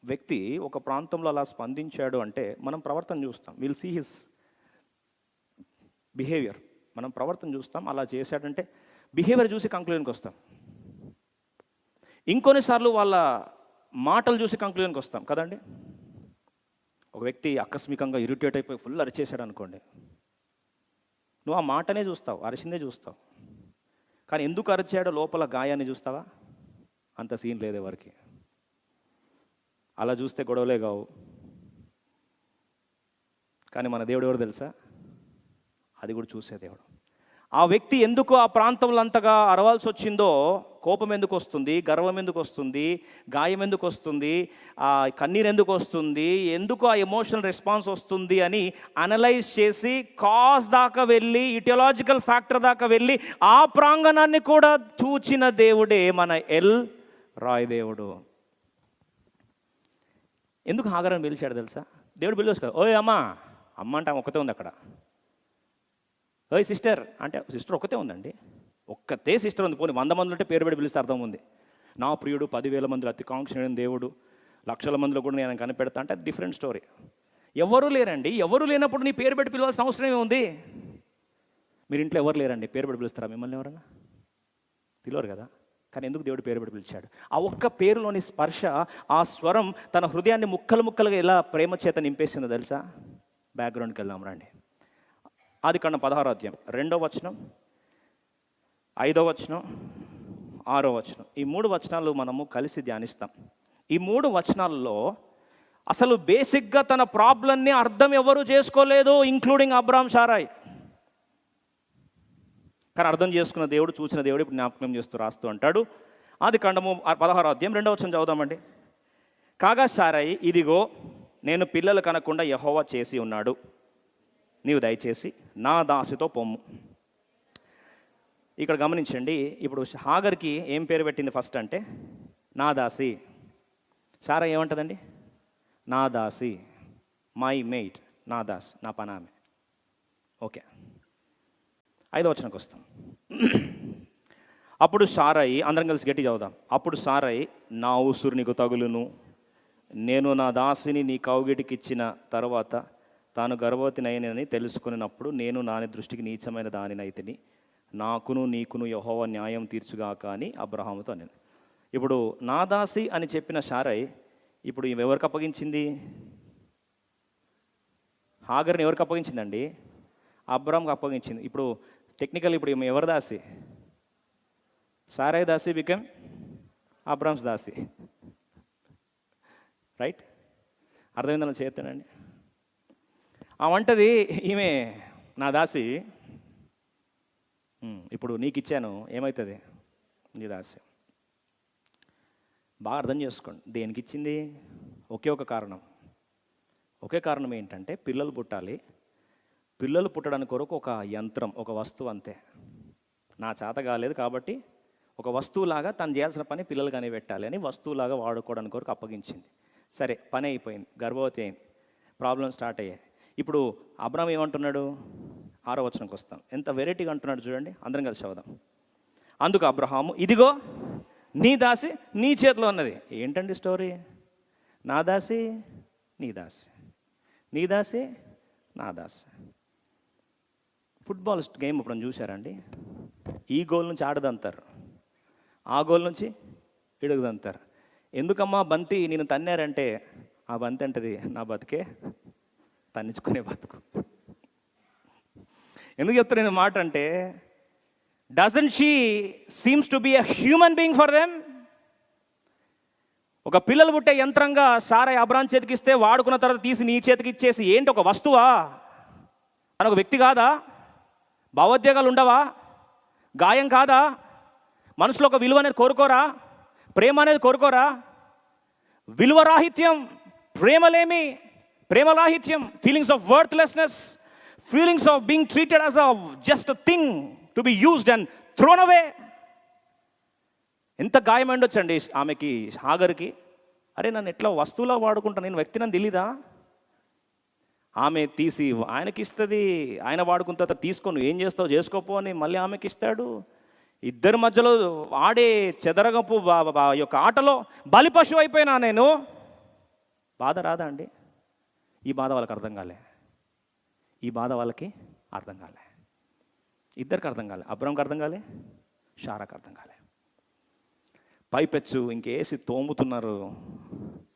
వ్యక్తి ఒక ప్రాంతంలో అలా స్పందించాడు అంటే మనం ప్రవర్తన చూస్తాం. Will see his behaviour. మనం ప్రవర్తన చూస్తాం. అలా చేశాడంటే బిహేవియర్ చూసి కంక్లూజన్కి వస్తాం. ఇంకొన్నిసార్లు వాళ్ళ మాటలు చూసి కంక్లూజన్కి వస్తాం కదండి. ఒక వ్యక్తి ఆకస్మికంగా ఇరిటేట్ అయిపోయి ఫుల్ అరిచేశాడు అనుకోండి, నువ్వు ఆ మాటనే చూస్తావు, అరిచిందే చూస్తావు. కానీ ఎందుకు అరిచాడో లోపల గాయాన్ని చూస్తావా? అంత సీన్ లేదు ఎవరికి. అలా చూస్తే గొడవలే కావు. కానీ మన దేవుడు ఎవరు తెలుసా? అది కూడా చూసే దేవుడు. ఆ వ్యక్తి ఎందుకు ఆ ప్రాంతంలో అంతగా అరవాల్సి వచ్చిందో, కోపం ఎందుకు వస్తుంది, గర్వం ఎందుకు వస్తుంది, గాయం ఎందుకు వస్తుంది, ఆ కన్నీరు ఎందుకు వస్తుంది, ఎందుకు ఆ ఎమోషనల్ రెస్పాన్స్ వస్తుంది అని అనలైజ్ చేసి కాజ్ దాకా వెళ్ళి, ఇటియాలజికల్ ఫ్యాక్టర్ దాకా వెళ్ళి ఆ ప్రాంగణాన్ని కూడా చూచిన దేవుడే మన ఎల్ రాయ్ దేవుడు. ఎందుకు హాగరని పిలిచాడు తెలుసా? దేవుడు పిలిచి కదా, ఓయ్ అమ్మ, అమ్మ అంటే ఒకతే ఉంది అక్కడ. ఓయ్ సిస్టర్ అంటే సిస్టర్ ఒక్కతే ఉందండి, ఒక్కతే సిస్టర్ ఉంది. పోనీ 100 మంది ఉంటే పేరు పెట్టి పిలిస్తే అర్థం ఉంది. నా ప్రియుడు 10,000 మందిలో అతి కాంక్షణీయుడైన దేవుడు, లక్షల మందిలో కూడా నేను కనిపెడతా అంటే అది డిఫరెంట్ స్టోరీ. ఎవరు లేరండి. ఎవరు లేనప్పుడు నీ పేరు పెట్టి పిలవాల్సిన అవసరం ఏముంది? మీరు ఇంట్లో ఎవరు లేరండి, పేరు పెట్టి పిలుస్తారా మిమ్మల్ని ఎవరన్నా? పిలవరు కదా. కానీ ఎందుకు దేవుడు పేరు పెట్టి పిలిచాడు? ఆ ఒక్క పేరులోని స్పర్శ, ఆ స్వరం తన హృదయాన్ని ముక్కలు ముక్కలుగా ఎలా ప్రేమ చేత నింపేసిందో తెలుసా? బ్యాక్గ్రౌండ్కి వెళ్దాం రండి. ఆదికాండం 16వ అధ్యాయం 2వ వచనం, 5వ వచనం, 6వ వచనం. ఈ 3 వచనాలు మనము కలిసి ధ్యానిస్తాం. ఈ 3 వచనాల్లో అసలు బేసిక్గా తన ప్రాబ్లంని అర్థం ఎవరు చేసుకోలేదు, ఇంక్లూడింగ్ అబ్రామ్, సారాయ్. కానీ అర్థం చేసుకున్న దేవుడు, చూసిన దేవుడు ఇప్పుడు జ్ఞాపకం చేస్తూ రాస్తూ అంటాడు. ఆదికాండము 16వ అధ్యాయం 2వ వచనం చదువుదామండి. కాగా సారాయి, ఇదిగో నేను పిల్లలు కనకుండా యెహోవా చేసి ఉన్నాడు, నీవు దయచేసి నా దాసితో పొమ్ము. ఇక్కడ గమనించండి. ఇప్పుడు హాగర్కి ఏం పేరు పెట్టింది ఫస్ట్ అంటే నా దాసి. సారా ఏమంటుందండి? నా దాసి, మై మెయిట్, నా దాస్, నా పనామె. ఓకే, 5వ వచనంకి వస్తాం. అప్పుడు సారాయి, అందరం కలిసి గట్టి చదువుదాం. అప్పుడు సారాయి, నా ఉసురు నీకు తగులును, నేను నా దాసిని నీ కౌగిటికి ఇచ్చిన తర్వాత తాను గర్భవతినైనని తెలుసుకున్నప్పుడు నేను నాని దృష్టికి నీచమైన దానినైతిని, నాకును నీకును యెహోవా న్యాయం తీర్చుగాక అని అబ్రహాముతో అనింది. ఇప్పుడు నా దాసి అని చెప్పిన సారాయి ఇప్పుడు ఎవరికి అప్పగించింది? హాగర్ని ఎవరికి అప్పగించిందండి? అబ్రహాంకి అప్పగించింది. ఇప్పుడు టెక్నికల్ ఇప్పుడు ఎవరి దాసి? సారాయి దాసి బికమ్ అబ్రహామ్స్ దాసి. రైట్? అర్థమైందని చేస్తానండి. ఆ వంటది ఈమె నా దాసి, ఇప్పుడు నీకు ఇచ్చాను, ఏమవుతుంది? నీ దాసి. బాగా అర్థం చేసుకోండి. దేనికి ఇచ్చింది? ఒకే ఒక కారణం. ఒకే కారణం ఏంటంటే పిల్లలు పుట్టాలి. పిల్లలు పుట్టడానికి కొరకు ఒక యంత్రం, ఒక వస్తువు, అంతే. నా చేత కాలేదు కాబట్టి ఒక వస్తువులాగా తను చేయాల్సిన పని పిల్లలు కానీ పెట్టాలి అని వస్తువులాగా వాడుకోవడానికి కొరకు అప్పగించింది. సరే, పని అయిపోయింది, గర్భవతి అయింది, ప్రాబ్లం స్టార్ట్ అయ్యాయి. ఇప్పుడు అబ్రామ్ ఏమంటున్నాడు? 6వ వచనంకి వస్తాం. ఎంత వెరైటీగా అంటున్నాడు చూడండి, అందరం కలిసి చదువుదాం. అందుకు అబ్రహాము, ఇదిగో నీ దాసి నీ చేతిలో ఉన్నది. ఏంటండి స్టోరీ? నా దాసి నీ దాసి, నీ దాసి నా దాసి. ఫుట్బాల్ గేమ్ ఇప్పుడు చూసారండి? ఈ గోల్ నుంచి ఆడదంటారు, ఆ గోల్ నుంచి ఇడుగుదంటారు. ఎందుకమ్మా బంతి నేను తన్నారంటే ఆ బంతి అంటది నా బతికే తన్నించుకునే బతుకు. ఎందుకు చెప్తాను నేను మాట అంటే, doesn't she seems to be a human being for them? ఒక పిల్లలు పుట్టే యంత్రంగా సారాయి అబ్రాం చేతికి ఇస్తే వాడుకున్న తర్వాత తీసి నీ చేతికి ఇచ్చేసి, ఏంటి ఒక వస్తువా? తన ఒక వ్యక్తి కాదా? భావోద్వేగాలు ఉండవా? గాయం కాదా? మనసులో ఒక విలువ అనేది కోరుకోరా? ప్రేమ అనేది కోరుకోరా? విలువరాహిత్యం, ప్రేమలేమి, ప్రేమరాహిత్యం, feelings of worthlessness, feelings of being treated as a just a thing to be used and thrown away. ఎంత గాయం ఉండొచ్చండి ఆమెకి, హాగర్కి. అరే నన్ను ఎట్లా వస్తువులా వాడుకుంటా, నేను వ్యక్తి నన్ను తెలీదా? ఆమె తీసి ఆయనకి ఇస్తుంది, ఆయన వాడుకున్న తర్వాత తీసుకొని ఏం చేస్తావు చేసుకోపో అని మళ్ళీ ఆమెకి ఇస్తాడు. ఇద్దరి మధ్యలో ఆడే చెదరగపు యొక్క ఆటలో బలిపశువు అయిపోయినా నేను. బాధ రాదా అండి? ఈ బాధ వాళ్ళకి అర్థం కాలే, ఈ బాధ వాళ్ళకి అర్థం కాలే, ఇద్దరికి అర్థం కాలే. అబ్రాహాంకి అర్థం కాలే, షారాకి అర్థం కాలే. పైపెచ్చు ఇంకేసి తోముతున్నారు.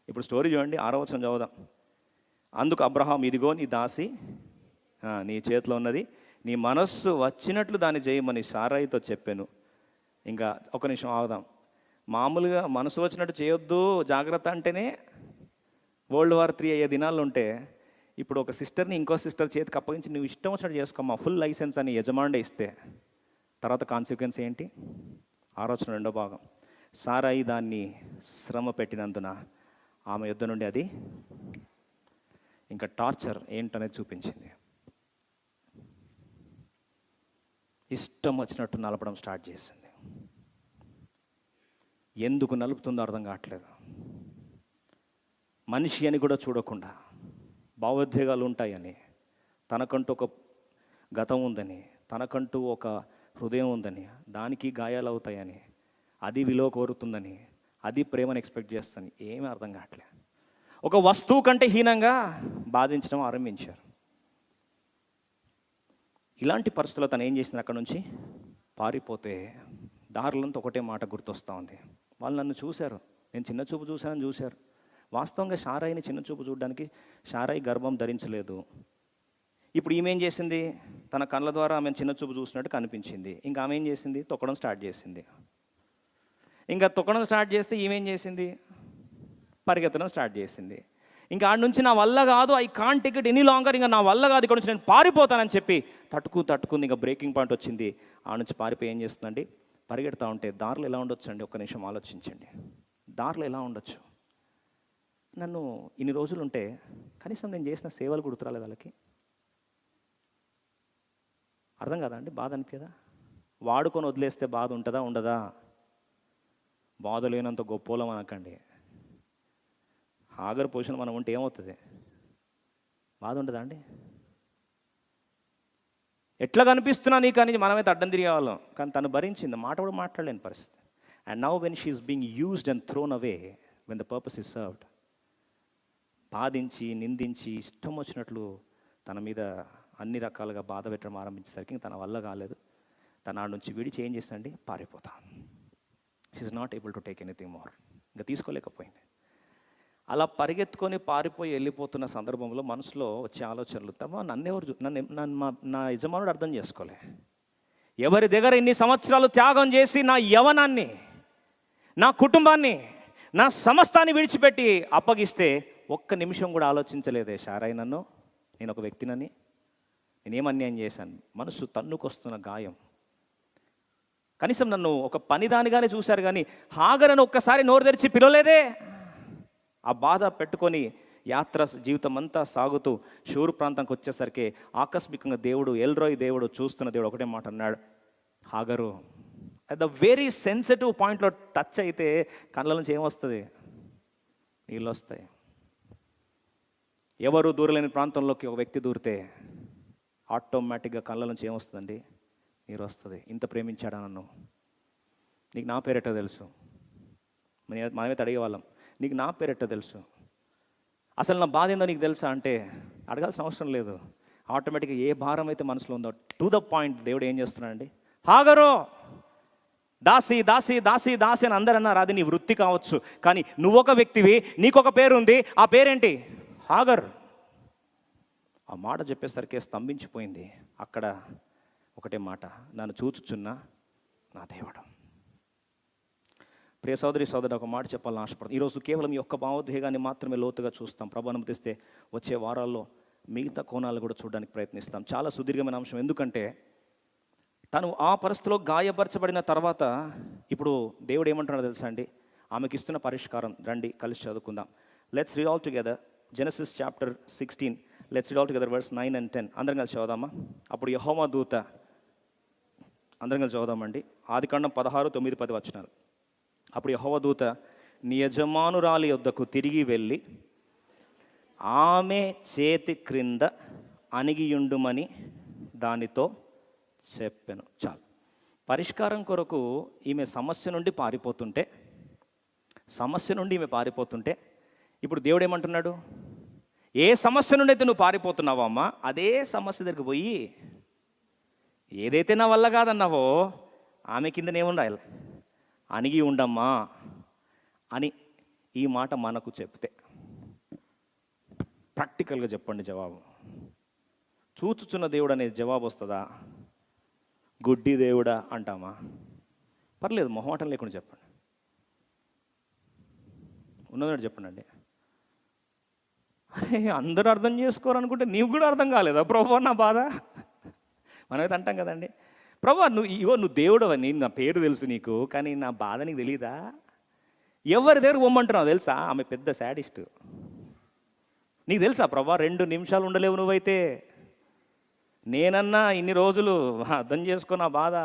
ఇప్పుడు స్టోరీ చూడండి, 6వ వచనం చదువుదాం. అందుకు అబ్రహాం, ఇదిగో నీ దాసి నీ చేతిలో ఉన్నది, నీ మనస్సు వచ్చినట్లు దాన్ని చేయమని సారాయితో చెప్పాను. ఇంకా ఒక నిమిషం ఆగుదాం. మామూలుగా మనసు వచ్చినట్టు చేయొద్దు జాగ్రత్త అంటేనే World War III అయ్యే దినాలు ఉంటే, ఇప్పుడు ఒక సిస్టర్ని ఇంకో సిస్టర్ చేతికి అప్పగించి నువ్వు ఇష్టం వచ్చినట్టు చేసుకోమ్మా, ఫుల్ లైసెన్స్ అని యజమానుడే ఇస్తే తర్వాత కాన్సిక్వెన్స్ ఏంటి? 6వ వచనం 2వ భాగం. సారాయి దాన్ని శ్రమ పెట్టినందున ఆమె యుద్ధ నుండి అది ఇంకా టార్చర్ ఏంటనేది చూపించింది. ఇష్టం వచ్చినట్టు నలపడం స్టార్ట్ చేసింది. ఎందుకు నలుపుతుందో అర్థం కావట్లేదు. మనిషి అని కూడా చూడకుండా, భావోద్వేగాలు ఉంటాయని, తనకంటూ ఒక గతం ఉందని, తనకంటూ ఒక హృదయం ఉందని, దానికి గాయాలు అవుతాయని, అది విలువ కోరుతుందని, అది ప్రేమను ఎక్స్పెక్ట్ చేస్తాను. ఏమీ అర్థం కావట్లేదు. ఒక వస్తువు కంటే హీనంగా బాధించడం ఆరంభించారు. ఇలాంటి పరిస్థితుల్లో తను ఏం చేసింది? అక్కడ నుంచి పారిపోతే దారులంతా ఒకటే మాట గుర్తొస్తూ ఉంది. వాళ్ళు నన్ను చూశారు, నేను చిన్న చూపు చూశానని చూశారు. వాస్తవంగా షారాయిని చిన్న చూపు చూడడానికి షారాయి గర్భం ధరించలేదు. ఇప్పుడు ఈమె ఏం చేసింది? తన కళ్ళ ద్వారా ఆమె చిన్న చూపు చూసినట్టు కనిపించింది. ఇంకా ఆమె ఏం చేసింది? తొక్కడం స్టార్ట్ చేసింది. ఇంకా తొక్కడం స్టార్ట్ చేస్తే ఈమె ఏం చేసింది? పరిగెత్తడం స్టార్ట్ చేసింది. ఇంకా ఆడ నుంచి నా వల్ల కాదు, I can't take it any longer, ఇంకా నా వల్ల కాదు, ఇక్కడ నుంచి నేను పారిపోతానని చెప్పి తట్టుకుంది. ఇంకా బ్రేకింగ్ పాయింట్ వచ్చింది. ఆ నుంచి పారిపోయి ఏం చేస్తుందండి? పరిగెడతా ఉంటే దారిలో ఎలా ఉండొచ్చు అండి? ఒక్క నిమిషం ఆలోచించండి. దారిలో ఎలా ఉండొచ్చు? నన్ను ఇన్ని రోజులు ఉంటే కనీసం నేను చేసిన సేవలు గుర్తురాలేదు వాళ్ళకి. అర్థం కదా అండి? బాధ అనిపించదా? వాడుకొని వదిలేస్తే బాధ ఉంటుందా ఉండదా? బాధ లేనంత గొప్పోలం అనకండి. హాగర్ పొజిషన్ మనం ఉంటే ఏమవుతుంది? బాధ ఉంటుందా అండి? ఎట్లా కనిపిస్తున్నా నీకు అని మనమైతే అడ్డం తిరిగే వాళ్ళం. కానీ తను భరించింది, మాట కూడా మాట్లాడలేని పరిస్థితి. And now when she is being used and thrown away when the purpose is served, బాధించి నిందించి ఇష్టం వచ్చినట్లు తన మీద అన్ని రకాలుగా బాధ పెట్టడం ఆరంభించేసరికి తన వల్ల కాలేదు. తన ఆడ నుంచి విడిచి ఏం చేసిందండి? పారిపోతా. She is not able to take anything more. ఇంకా తీసుకోలేకపోయింది. అలా పరిగెత్తుకొని పారిపోయి వెళ్ళిపోతున్న సందర్భంలో మనసులో వచ్చే ఆలోచనలు, నా యజమానుడు అర్థం చేసుకోలే. ఎవరి దగ్గర ఇన్ని సంవత్సరాలు త్యాగం చేసి నా యవనాన్ని, నా కుటుంబాన్ని, నా సమస్తాన్ని విడిచిపెట్టి అప్పగిస్తే ఒక్క నిమిషం కూడా ఆలోచించలేదే షారాయి నన్ను, నేను ఒక వ్యక్తినని, నేనేం అన్యాయం చేశాను? మనసు తన్నుకొస్తున్న గాయం. కనీసం నన్ను ఒక పనిదానిగానే చూశారు కానీ హాగరను ఒక్కసారి నోరు తెరిచి పిలవలేదే. ఆ బాధ పెట్టుకొని యాత్ర జీవితం అంతా సాగుతూ షూరు ప్రాంతానికి వచ్చేసరికి ఆకస్మికంగా దేవుడు, ఎల్రోయ్ దేవుడు, చూస్తున్న దేవుడు ఒకటే మాట అన్నాడు, హాగరు. అట్ ద వెరీ సెన్సిటివ్ పాయింట్లో టచ్ అయితే కళ్ళ నుంచి ఏమొస్తుంది? నీళ్ళు వస్తాయి. ఎవరు దూరలేని ప్రాంతంలోకి ఒక వ్యక్తి దూరితే ఆటోమేటిక్గా కళ్ళ నుంచి ఏమొస్తుందండి? నీరు వస్తుంది. ఇంత ప్రేమించాడా నన్ను? నీకు నా పేరెట్టో తెలుసు. మనమైతే అడిగేవాళ్ళం, నీకు నా పేరెట్టో తెలుసు, అసలు నా బాధ ఏందో నీకు తెలుసా అంటే అడగాల్సిన అవసరం లేదు. ఆటోమేటిక్గా ఏ భారం అయితే మనసులో ఉందో టు ద పాయింట్ దేవుడు ఏం చేస్తున్నాడండి? హాగరు, దాసి దాసి దాసి దాసి అని అందరు అన్నారు. అది నీ వృత్తి కావచ్చు, కానీ నువ్వొక వ్యక్తివి, నీకొక పేరు ఉంది. ఆ పేరేంటి? హాగర్. ఆ మాట చెప్పేసరికి స్తంభించిపోయింది. అక్కడ ఒకటే మాట, నన్ను చూచుచున్న నా దేవుడు. ప్రియ సోదరి సోదరుడు, ఒక మాట చెప్పాలని ఆశపడుతుంది. ఈరోజు కేవలం ఈ ఒక్క భావోద్వేగాన్ని మాత్రమే లోతుగా చూస్తాం. ప్రభు అనుమతిస్తే వచ్చే వారాల్లో మిగతా కోణాలు కూడా చూడడానికి ప్రయత్నిస్తాం. చాలా సుదీర్ఘమైన అంశం. ఎందుకంటే తను ఆ పరిస్థితిలో గాయపరచబడిన తర్వాత ఇప్పుడు దేవుడు ఏమంటున్నాడో తెలుసా అండి? ఆమెకి ఇస్తున్న పరిష్కారం. రండి కలిసి చదువుకుందాం. Let's read all together Genesis chapter 16. Let's read all together verse 9 and 10. అందరం కలిసి చదువుదామా? అప్పుడు యెహోవా దూత, అందరం కలిసి చదువుదామండి. ఆదికాండం 16, 9, 10 వచనాలు. అప్పుడు యెహోవా దూత నీ యజమానురాలి యొద్దకు తిరిగి వెళ్ళి ఆమె చేతి క్రింద అణిగియుండుమని దానితో చెప్పాను. చాలు. పరిష్కారం కొరకు ఈమె సమస్య నుండి పారిపోతుంటే ఇప్పుడు దేవుడు ఏమంటున్నాడు? ఏ సమస్య నుండి అయితే నువ్వు పారిపోతున్నావో అమ్మా, అదే సమస్య దగ్గరికి పోయి ఏదైతే నా వల్ల కాదన్నావో ఆమె కిందనేముండాలి, అణిగి ఉండమ్మా అని ఈ మాట మనకు చెప్తే, ప్రాక్టికల్గా చెప్పండి జవాబు. చూచుచున్న దేవుడు అనే జవాబు వస్తుందా? గుడ్డి దేవుడా అంటామా? పర్లేదు, మొహమాటం లేకుండా చెప్పండి, ఉన్నదాడు చెప్పండి. అరే అందరూ అర్థం చేసుకోరనుకుంటే నీకు కూడా అర్థం కాలేదా ప్రభు నా బాధ? మనమైతే అంటాం కదండి, ప్రభు నువ్వు దేవుడు అని నా పేరు తెలుసు నీకు, కానీ నా బాధ నీకు తెలీదా? ఎవరి దగ్గర పొమ్మంటున్నావు తెలుసా? ఆమె పెద్ద శాడిస్ట్. నీకు తెలుసా ప్రభా 2 నిమిషాలు ఉండలేవు నువ్వైతే, నేనన్నా ఇన్ని రోజులు అర్థం చేసుకో నా బాధ.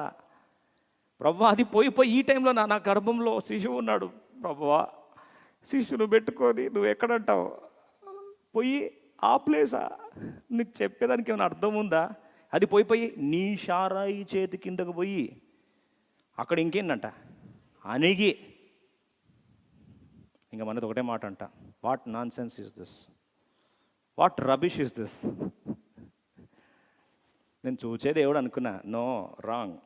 ప్రభా అది పోయి ఈ టైంలో నా గర్భంలో శిశువు ఉన్నాడు ప్రభువా, శిశువును పెట్టుకొని నువ్వు ఎక్కడంటావు? పోయి ఆ ప్లేసా? నీకు చెప్పేదానికి ఏమైనా అర్థం ఉందా? అది పోయి నీ షారాయి చేతి కిందకు పోయి అక్కడ ఇంకేంటంట అణిగి, ఇంకా మనది ఒకటే మాట అంట, what non sense is this, what rubbish is this. నేను చూచే దేవుడు అనుకున్నా, నో, రాంగ్.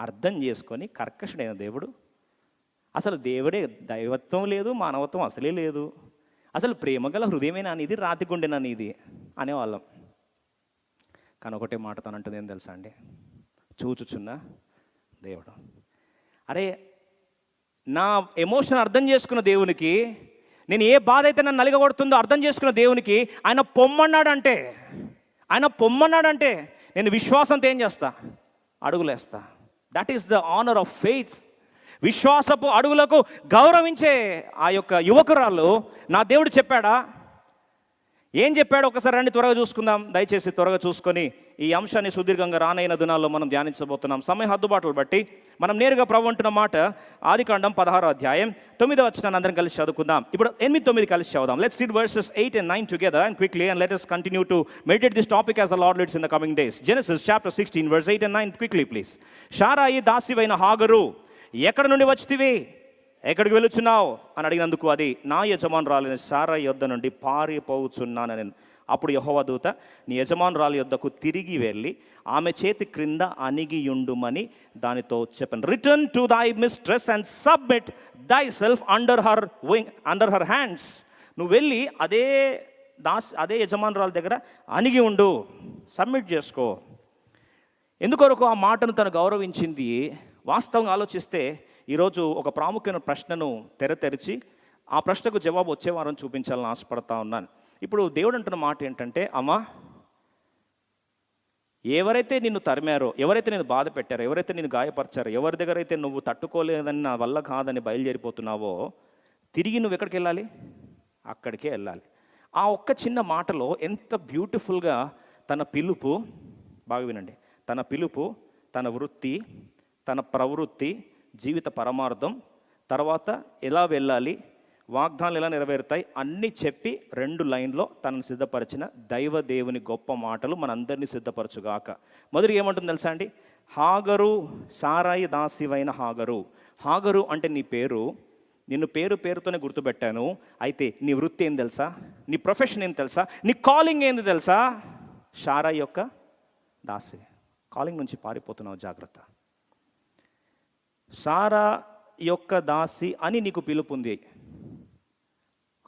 అర్థం చేసుకొని కర్కశుడైన దేవుడు. అసలు దేవుడే దైవత్వం లేదు, మానవత్వం అసలే లేదు. అసలు ప్రేమగల హృదయమేనా నీది, రాతి గుండెనా నీది అనేవాళ్ళం. కానీ ఒకటే మాట తనంటుంది ఏం తెలుసా అండి? చూచుచున్న దేవుడు. అరే నా ఎమోషన్ అర్థం చేసుకున్న దేవునికి, నేను ఏ బాధ అయితే నన్ను నలిగగొడుతుందో అర్థం చేసుకున్న దేవునికి ఆయన పొమ్మన్నాడంటే నేను విశ్వాసంతో ఏం చేస్తా? అడుగులేస్తా. That is the honour of faith. విశ్వాసపు అడుగులకు గౌరవించే ఆ యొక్క యువకురాలు నా దేవుడు చెప్పాడా? ఏం చెప్పాడు? ఒకసారి రండి త్వరగా చూసుకుందాం, దయచేసి త్వరగా చూసుకొని ఈ అంశాన్ని సుదీర్ఘంగా రానైన దినాల్లో మనం ధ్యానించబోతున్నాం. సమయ హద్దుబాటులు బట్టి మనం నేరుగా ప్రభు అంటున్న మాట ఆదికాండం 16వ అధ్యాయం 9వ వచనాన్ని అందరం కలిసి చదువుకుందాం. ఇప్పుడు 8-9 కలిసి చదువుదాం. Let's read verses 8 and 9 together and quickly, and let us continue to meditate this topic as the Lord leads in the coming days. Genesis chapter 16 verse 8 and 9 quickly please. Sarai దాసివైన హాగరు, ఎక్కడ నుండి వచ్చితివి, ఎక్కడికి వెళుచున్నావు అని అడిగినందుకు అది నా యజమానురాలైన శారాయి యొద్ద నుండి పారిపోవచ్చున్నానని. అప్పుడు యెహోవా దూత నీ యజమానురాలి యొద్దకు తిరిగి వెళ్ళి ఆమె చేతి క్రింద అణిగియుండుమని దానితో చెప్పాను. రిటర్న్ టు దై మిస్ట్రెస్ అండ్ సబ్మిట్ దై సెల్ఫ్ అండర్ హర్ హ్యాండ్స్. నువ్వు వెళ్ళి అదే యజమానురాలి దగ్గర అణిగి ఉండు, సబ్మిట్ చేసుకో. ఎందుకొరకు ఆ మాటను తను గౌరవించింది? వాస్తవంగా ఆలోచిస్తే ఈరోజు ఒక ప్రాముఖ్యమైన ప్రశ్నను తెరిచి ఆ ప్రశ్నకు జవాబు వచ్చే వారం చూపించాలని ఆశపడతా ఉన్నాను. ఇప్పుడు దేవుడు అంటున్న మాట ఏంటంటే, అమ్మా, ఎవరైతే నిన్ను తరిమారో, ఎవరైతే నేను బాధ పెట్టారో, ఎవరైతే నేను గాయపరిచారో, ఎవరి దగ్గర అయితే నువ్వు తట్టుకోలేదని, నా వల్ల కాదని బయలుదేరిపోతున్నావో, తిరిగి నువ్వు ఎక్కడికి వెళ్ళాలి? అక్కడికే వెళ్ళాలి. ఆ ఒక్క చిన్న మాటలో ఎంత బ్యూటిఫుల్గా తన పిలుపు, బాగా వినండి, తన పిలుపు, తన వృత్తి, తన ప్రవృత్తి, జీవిత పరమార్థం, తర్వాత ఎలా వెళ్ళాలి, వాగ్దానాలు ఎలా నెరవేరుతాయి అన్నీ చెప్పి 2 లైన్లో తనను సిద్ధపరిచిన దైవ దేవుని గొప్ప మాటలు మనందరినీ సిద్ధపరచుగాక. మొదటి ఏమంటుంది తెలుసా అండి? హాగరు, శారాయి దాసివైన హాగరు. హాగరు అంటే నీ పేరు, నిన్ను పేరుతోనే గుర్తుపెట్టాను. అయితే నీ వృత్తి ఏం తెలుసా? నీ ప్రొఫెషన్ ఏం తెలుసా? నీ కాలింగ్ ఏంది తెలుసా? శారాయి యొక్క దాసి. కాలింగ్ నుంచి పారిపోతున్నావు, జాగ్రత్త. శారా యొక్క దాసి అని నీకు పిలుపు ఉంది.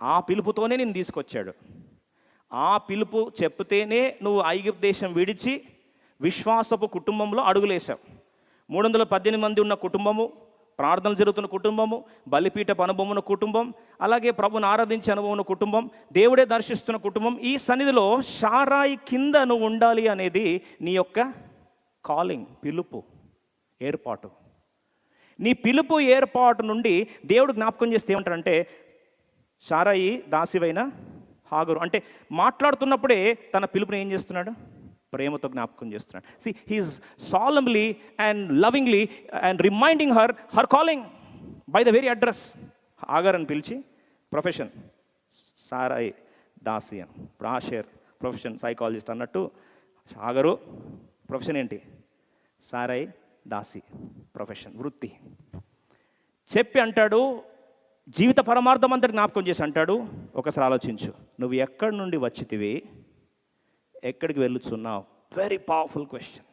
ఆ పిలుపుతోనే నేను తీసుకొచ్చాడు. ఆ పిలుపు చెప్తేనే నువ్వు ఐగుప్తు దేశం విడిచి విశ్వాసపు కుటుంబంలో అడుగులేశావు. 318 మంది ఉన్న కుటుంబము, ప్రార్థనలు జరుగుతున్న కుటుంబము, బలిపీఠపు అనుభవం ఉన్న కుటుంబం, అలాగే ప్రభుని ఆరాధించే అనుభవం ఉన్న కుటుంబం, దేవుడే దర్శిస్తున్న కుటుంబం. ఈ సన్నిధిలో శారాయి కింద నువ్వు ఉండాలి అనేది నీ యొక్క కాలింగ్, పిలుపు, ఏర్పాటు. నీ పిలుపు ఏర్పాటు నుండి దేవుడు జ్ఞాపకం చేస్తే ఏమంటారంటే, శారాయి దాసివైన హాగరు అంటే మాట్లాడుతున్నప్పుడే తన పిలుపుని ఏం చేస్తున్నాడు? ప్రేమతో జ్ఞాపకం చేస్తున్నాడు. See he is solemnly and lovingly and reminding her calling by the very address. Hagar అని పిలిచి ప్రొఫెషన్ శారాయి దాసి అని. ఇప్పుడు ఆషేర్ ప్రొఫెషన్ సైకాలజిస్ట్ అన్నట్టు హాగరు ప్రొఫెషన్ ఏంటి? శారాయి దాసి ప్రొఫెషన్, వృత్తి చెప్పి అంటాడు, జీవిత పరమార్థం అంతా జ్ఞాపకం చేసి అంటాడు, ఒకసారి ఆలోచించు, నువ్వు ఎక్కడి నుండి వచ్చితివి, ఎక్కడికి వెళ్ళుచున్నావు? Very powerful question.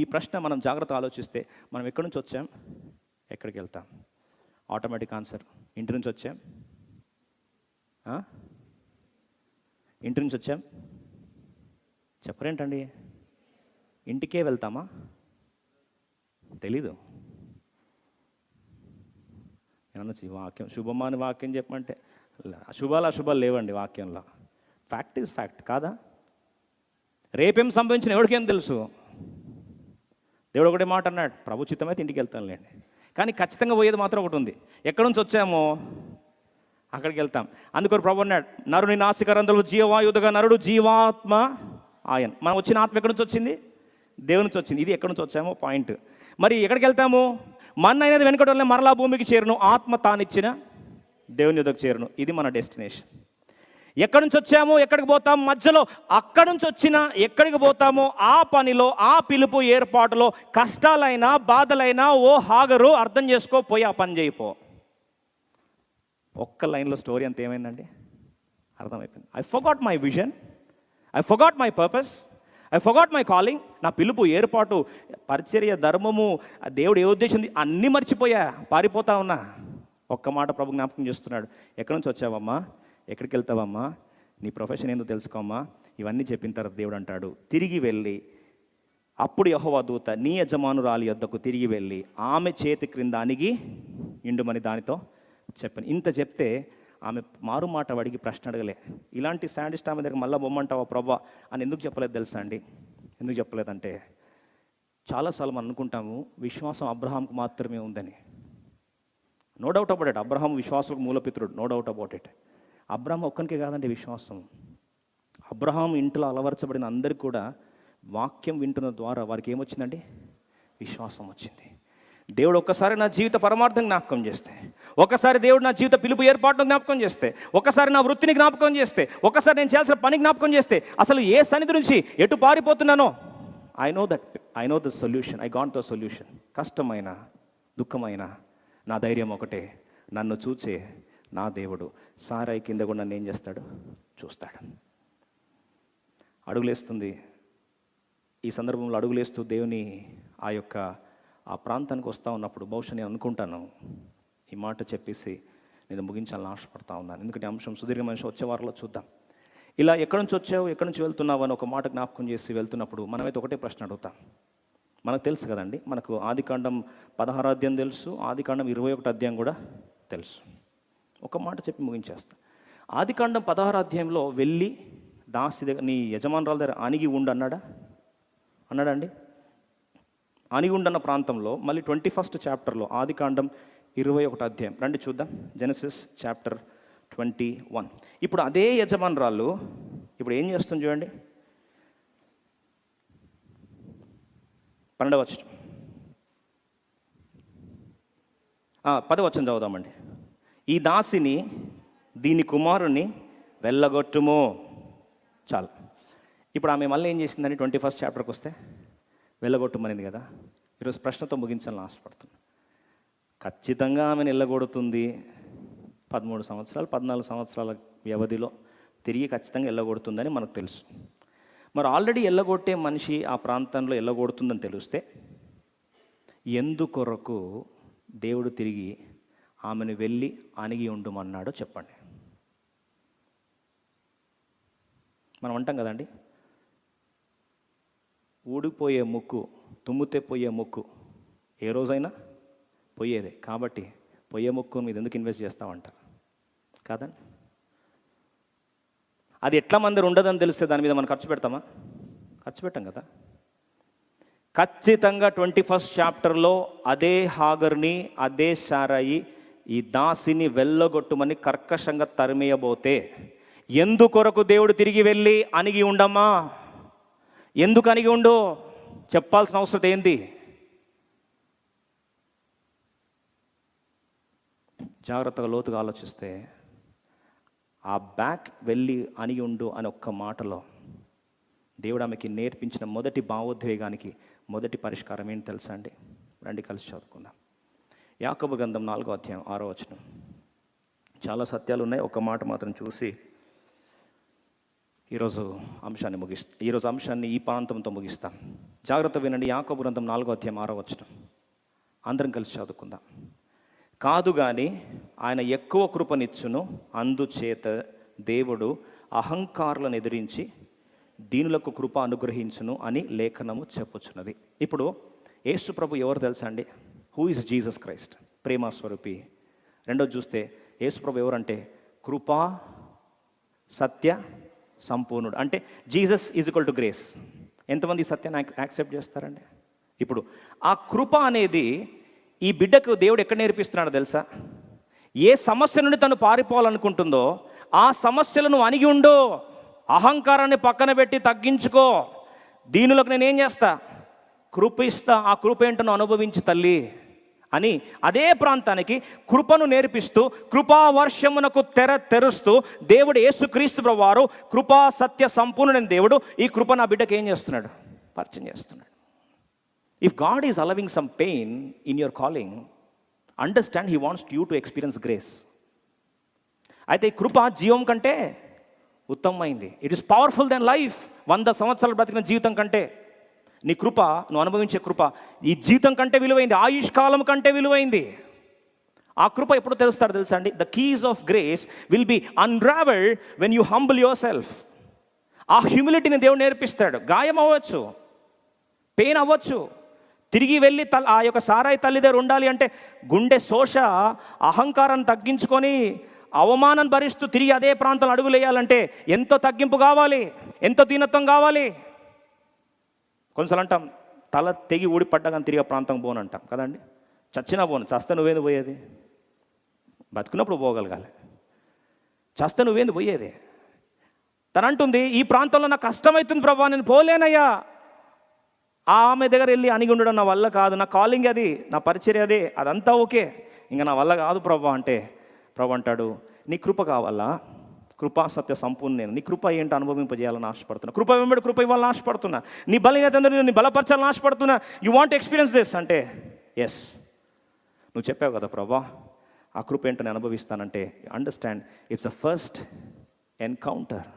ఈ ప్రశ్న మనం జాగ్రత్త ఆలోచిస్తే, మనం ఎక్కడి నుంచి వచ్చాం, ఎక్కడికి వెళ్తాం? ఆటోమేటిక్ ఆన్సర్, ఇంటి నుంచి వచ్చాం. ఇంటి నుంచి వచ్చాం చెప్పరేంటండి? ఇంటికే వెళ్తామా? తెలీదు. ఏమన్నా వాక్యం శుభమా అని వాక్యం చెప్పమంటే అశుభాలు లేవండి వాక్యంలో. ఫ్యాక్ట్ ఈజ్ ఫ్యాక్ట్ కాదా? రేపేం సంభవించిన ఎవరికేం తెలుసు? దేవుడు ఒకటే మాట అన్నాడు, ప్రభు చిత్తమైతే ఇంటికి వెళ్తానులేండి. కానీ ఖచ్చితంగా పోయేది మాత్రం ఒకటి ఉంది, ఎక్కడి నుంచి వచ్చామో అక్కడికి వెళ్తాం. అందుకని ప్రభు అన్నాడు, నరుని నాసికరంధ్రములు జీవవాయువుగా నరుడు జీవాత్మ ఆయన. మనం వచ్చిన ఆత్మ ఎక్కడి నుంచి వచ్చింది? దేవుని నుంచి వచ్చింది. ఇది ఎక్కడి నుంచి వచ్చామో పాయింట్. మరి ఎక్కడికి వెళ్తాము? మన్ను అయినది వెనుకటి మరలా భూమికి చేరును, ఆత్మ తానిచ్చిన దేవుని యొద్దకు చేరును. ఇది మన డెస్టినేషన్. ఎక్కడి నుంచి వచ్చామో ఎక్కడికి పోతాం, మధ్యలో అక్కడి నుంచి వచ్చిన ఎక్కడికి పోతామో ఆ పనిలో, ఆ పిలుపు ఏర్పాటులో కష్టాలైనా బాధలైనా ఓ హాగరు అర్థం చేసుకోపోయి ఆ పని చేయిపో. ఒక్క లైన్లో స్టోరీ అంత ఏమైందండి? అర్థమైపోయింది. I forgot my vision, I forgot my purpose, I forgot my calling. నా పిలుపు, ఏర్పాటు, పరిచర్య, ధర్మము, దేవుడు ఏ ఉద్దేశం అన్నీ మర్చిపోయా, పారిపోతా ఉన్నా. ఒక్క మాట ప్రభు జ్ఞాపకం చేస్తున్నాడు, ఎక్కడి నుంచి వచ్చావమ్మా, ఎక్కడికి వెళ్తావమ్మా, నీ ప్రొఫెషన్ ఏందో తెలుసుకోమ్మా. ఇవన్నీ చెప్పిన తర్వాత దేవుడు అంటాడు, తిరిగి వెళ్ళి అప్పుడు యెహోవా దూత నీ యజమానురాలి యొద్దకు తిరిగి వెళ్ళి ఆమె చేతి క్రింద అణిగి ఇండుమని దానితో చెప్పాను. ఇంత చెప్తే ఆమె మారు మాట అడిగి ప్రశ్న అడగలే, ఇలాంటి శాడిస్ట్ ఆమె దగ్గర మళ్ళీ బొమ్మంటావా ప్రభా అని ఎందుకు చెప్పలేదు తెలుసా అండి? ఎందుకు చెప్పలేదంటే, చాలాసార్లు మనం అనుకుంటాము విశ్వాసం అబ్రహాంకు మాత్రమే ఉందని. No doubt about it, Abraham విశ్వాసులకు మూలపిత్రుడు, no doubt about it. Abraham ఒక్కనికే కాదండి విశ్వాసం. అబ్రహాం ఇంట్లో అలవర్చబడిన అందరికీ కూడా వాక్యం వింటున్న ద్వారా వారికి ఏమొచ్చిందండి? విశ్వాసం వచ్చింది. దేవుడు ఒక్కసారి నా జీవిత పరమార్థం జ్ఞాపకం చేస్తే, ఒకసారి దేవుడు నా జీవిత పిలుపు ఏర్పాటును జ్ఞాపకం చేస్తే, ఒకసారి నా వృత్తిని జ్ఞాపకం చేస్తే, ఒకసారి నేను చేయాల్సిన పని జ్ఞాపకం చేస్తే, అసలు ఏ సన్నిధి నుంచి ఎటు పారిపోతున్నానో I know the solution, I got the solution. కష్టమైన దుఃఖమైన నా ధైర్యం ఒకటే, నన్ను చూచే నా దేవుడు సారాయి కింద కూడా నన్ను ఏం చేస్తాడు? చూస్తాడు. అడుగులేస్తుంది. ఈ సందర్భంలో అడుగులేస్తూ దేవుని ఆ ప్రాంతానికి వస్తూ ఉన్నప్పుడు బహుశా నేను అనుకుంటాను, ఈ మాట చెప్పేసి నేను ముగించాలని ఆశపడతా ఉన్నాను. ఎందుకంటే అంశం సుదీర్ఘ మనిషి వచ్చే వారంలో చూద్దాం. ఇలా ఎక్కడి నుంచి వచ్చావు, ఎక్కడి నుంచి వెళ్తున్నావు అని ఒక మాట జ్ఞాపకం చేసి వెళ్తున్నప్పుడు మనమైతే ఒకటే ప్రశ్న అడుగుతాం. మనకు తెలుసు కదండి, మనకు ఆదికాండం 16వ అధ్యాయం తెలుసు, ఆదికాండం 21వ అధ్యాయం కూడా తెలుసు. ఒక మాట చెప్పి ముగించేస్తా. ఆదికాండం 16వ అధ్యాయంలో వెళ్ళి దాసి దగ్గర, నీ యజమానురాల దగ్గర అణిగి ఉండు అన్నాడండి. అణిగి ఉండన్న ప్రాంతంలో మళ్ళీ 21st చాప్టర్లో ఆదికాండం 21వ అధ్యాయం రండి చూద్దాం. Genesis chapter 21. ఇప్పుడు అదే యజమానురాలు ఇప్పుడు ఏం చేస్తుంది చూడండి. 12వ వచనం, 10వ వచనం చదువుదామండి. ఈ దాసిని దీని కుమారుని వెళ్ళగొట్టుము. చాలు. ఇప్పుడు ఆమె మళ్ళీ ఏం చేసిందని 21st చాప్టర్కి వస్తే వెళ్ళగొట్టమనింది కదా. ఈరోజు ప్రశ్నతో ముగించాలని ఆశపడుతుంది. ఖచ్చితంగా ఆమెను వెళ్ళగొడుతుంది. 13 సంవత్సరాలు 14 సంవత్సరాల వ్యవధిలో తిరిగి ఖచ్చితంగా వెళ్ళగొడుతుందని మనకు తెలుసు. మరి ఆల్రెడీ వెళ్ళగొట్టే మనిషి ఆ ప్రాంతంలో వెళ్ళగొడుతుందని తెలిస్తే ఎందుకొరకు దేవుడు తిరిగి ఆమెను వెళ్ళి అణిగి ఉండమన్నాడో చెప్పండి. మనం అంటాం కదండి, ఊడిపోయే ముక్కు, తుమ్మితే పోయే ముక్కు ఏ రోజైనా పోయేదే. కాబట్టి పోయే ముక్కు మీద ఎందుకు ఇన్వెస్ట్ చేస్తామంటారు కాదండి. అది ఎట్లా మంది ఉండదని తెలిస్తే దాని మీద మనం ఖర్చు పెడతామా? ఖర్చు పెట్టాం కదా. ఖచ్చితంగా 21st చాప్టర్లో అదే హాగర్ని, అదే సారాయి ఈ దాసిని వెళ్ళగొట్టుమని కర్కశంగా తరిమేయబోతే ఎందుకొరకు దేవుడు తిరిగి వెళ్ళి అణిగి ఉండమ్మా, ఎందుకు అణిగి ఉండు చెప్పాల్సిన అవసరం ఏంది? జాగ్రత్తగా లోతుగా ఆలోచిస్తే ఆ బ్యాక్ వెళ్ళి అణిగి ఉండు అని ఒక్క మాటలో దేవుడు ఆమెకి నేర్పించిన మొదటి భావోద్వేగానికి మొదటి పరిష్కారం ఏంటి తెలుసా అండి? రండి కలిసి చదువుకుందాం. యాకోబు గ్రంథం 4వ అధ్యాయం 6వ వచనం. చాలా సత్యాలు ఉన్నాయి, ఒక మాట మాత్రం చూసి ఈరోజు అంశాన్ని ఈ ప్రాంతంతో ముగిస్తాను. జాగ్రత్త వినండి. యాకోబు గ్రంథం 4వ అధ్యాయం 6వ వచనం అందరం కలిసి చదువుకుందాం. కాదు కానీ ఆయన ఎక్కువ కృపనిచ్చును, అందుచేత దేవుడు అహంకారులను ఎదిరించి దీనులకు కృప అనుగ్రహించును అని లేఖనము చెప్పుచున్నది. ఇప్పుడు యేసు ప్రభు ఎవరు తెలుసా అండి? Who is Jesus Christ? ప్రేమ స్వరూపి. రెండోది చూస్తే యేసు ప్రభు ఎవరంటే కృపా సత్య సంపూర్ణుడు. అంటే Jesus is equal to grace. ఎంతమంది సత్యాన్ని యాక్సెప్ట్ చేస్తారండి? ఇప్పుడు ఆ కృప అనేది ఈ బిడ్డకు దేవుడు ఎక్కడ నేర్పిస్తున్నాడో తెలుసా? ఏ సమస్య నుండి తను పారిపోవాలనుకుంటుందో ఆ సమస్యలను అణిగి ఉండు, అహంకారాన్ని పక్కన పెట్టి తగ్గించుకో, దీనులకు నేనేం చేస్తా? కృప ఇస్తా, ఆ కృప ఏంటో అనుభవించి తల్లి అని అదే ప్రాంతానికి కృపను నేర్పిస్తూ కృపా వర్షమునకు తెరుస్తూ దేవుడు యేసుక్రీస్తు వారు కృపా సత్య సంపూర్ణుడైన దేవుడు ఈ కృప నా బిడ్డకి ఏం చేస్తున్నాడు? పరిచయం చేస్తున్నాడు. If god is allowing some pain in your calling, understand he wants you to experience grace. అయితే ఈ కృప జీవం కంటే ఉత్తమమైంది. It is powerful then life. 100 సంవత్సరాలు బ్రతికిన జీవితం కంటే నీ కృప, నువ్వు అనుభవించే కృప ఈ జీవితం కంటే విలువైంది, ఆయుష్కాలం కంటే విలువైంది. ఆ కృప ఎప్పుడు తెలుస్తాడు తెలుసా అండి? The keys of grace will be unravelled when you humble yourself. ఆ హ్యూమిలిటీని దేవుడు నేర్పిస్తాడు. గాయం అవ్వచ్చు, పెయిన్ అవ్వచ్చు, తిరిగి వెళ్ళి ఆ యొక్క సారాయి తల్లి దగ్గర ఉండాలి అంటే గుండె శోష, అహంకారాన్ని తగ్గించుకొని అవమానం భరిస్తూ తిరిగి అదే ప్రాంతంలో అడుగులేయాలంటే ఎంతో తగ్గింపు కావాలి, ఎంతో దీనత్వం కావాలి. కొన్నిసార్లు అంటాం తల తెగి ఊడిపడ్డా కానీ తిరిగి ప్రాంతం పోనంటాం కదండి. చచ్చినా పోను, చస్తే నువ్వేంది పోయేది? బతుకున్నప్పుడు పోగలగాలి, చస్తే నువ్వేంది పోయేది? తను అంటుంది ఈ ప్రాంతంలో నాకు కష్టమవుతుంది ప్రభా, నేను పోలేనయ్యా. ఆమె దగ్గర వెళ్ళి అణిగి ఉండడం నా వల్ల కాదు, నా కాలింగ్ అది, నా పరిచర్య అదే, అదంతా ఓకే, ఇంకా నా వల్ల కాదు ప్రభా అంటే ప్రభు అంటాడు నీ కృప కావాలా? కృపా సత్య సంపూర్ణ నేను. నీ కృప ఏంటో అనుభవింపజేయాలని ఆశపడుతున్నా, కృప వెంబడి కృప ఇవ్వాలని ఆశపడుతున్నా, నీ బలహీనత నీ బలపరచాలని ఆశపడుతున్నా. యూ వాంట్ ఎక్స్పీరియన్స్ దిస్ అంటే ఎస్, నువ్వు చెప్పావు కదా ప్రభా ఆ కృప ఏంటో నేను అనుభవిస్తానంటే understand it's a first encounter